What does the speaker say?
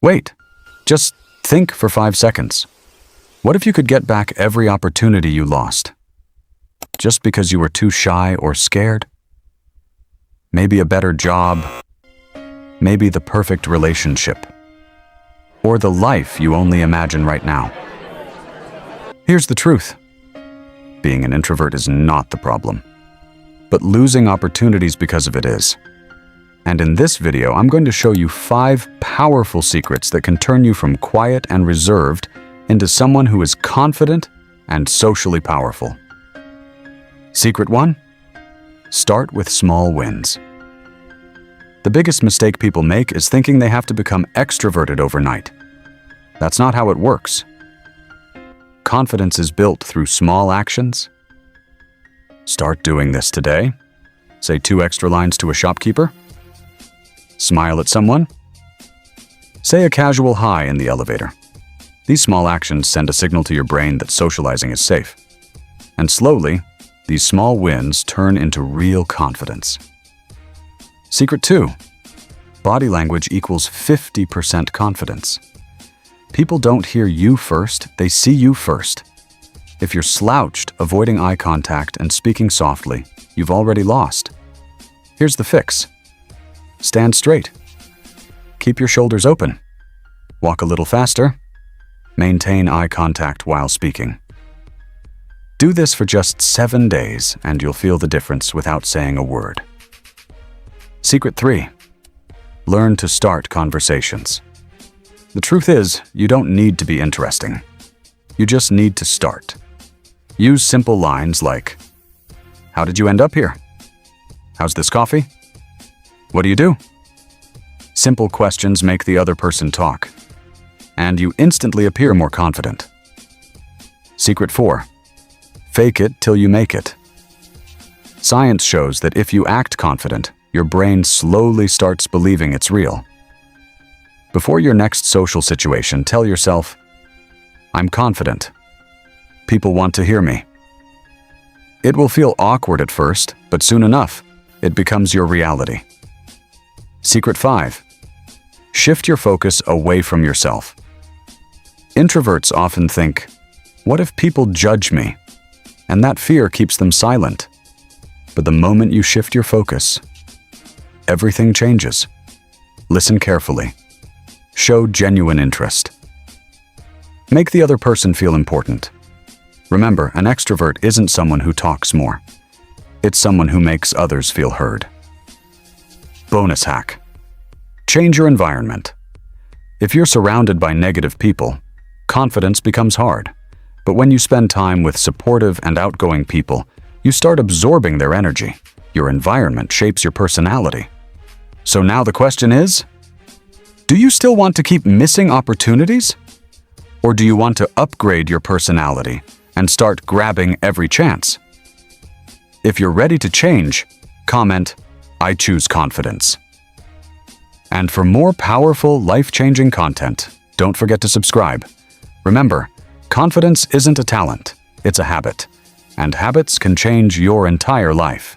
Wait, just think for 5 seconds. What if you could get back every opportunity you lost? Just because you were too shy or scared? Maybe a better job, maybe the perfect relationship, or the life you only imagine right now. Here's the truth. Being an introvert is not the problem, but losing opportunities because of it is. And in this video, I'm going to show you 5 powerful secrets that can turn you from quiet and reserved into someone who is confident and socially powerful. Secret 1: start with small wins. The biggest mistake people make is thinking they have to become extroverted overnight. That's not how it works. Confidence is built through small actions. Start doing this today. Say 2 extra lines to a shopkeeper. Smile at someone. Say a casual hi in the elevator. These small actions send a signal to your brain that socializing is safe. And slowly, these small wins turn into real confidence. Secret 2: body language equals 50% confidence. People don't hear you first, they see you first. If you're slouched, avoiding eye contact, and speaking softly, you've already lost. Here's the fix. Stand straight. Keep your shoulders open. Walk a little faster. Maintain eye contact while speaking. Do this for just 7 days, and you'll feel the difference without saying a word. Secret 3: learn to start conversations. The truth is, you don't need to be interesting. You just need to start. Use simple lines like, "How did you end up here? How's this coffee? What do you do?" Simple questions make the other person talk, and you instantly appear more confident. Secret 4: fake it till you make it. Science shows that if you act confident, your brain slowly starts believing it's real. Before your next social situation, tell yourself, "I'm confident. People want to hear me." It will feel awkward at first, but soon enough, it becomes your reality. Secret 5: shift your focus away from yourself. Introverts often think, "What if people judge me?" And that fear keeps them silent. But the moment you shift your focus, everything changes. Listen carefully. Show genuine interest. Make the other person feel important. Remember, an extrovert isn't someone who talks more. It's someone who makes others feel heard. Bonus hack: change your environment. If you're surrounded by negative people, confidence becomes hard. But when you spend time with supportive and outgoing people, you start absorbing their energy. Your environment shapes your personality. So now the question is, do you still want to keep missing opportunities? Or do you want to upgrade your personality and start grabbing every chance? If you're ready to change, comment, "I choose confidence." And for more powerful, life-changing content, don't forget to subscribe. Remember, confidence isn't a talent, it's a habit. And habits can change your entire life.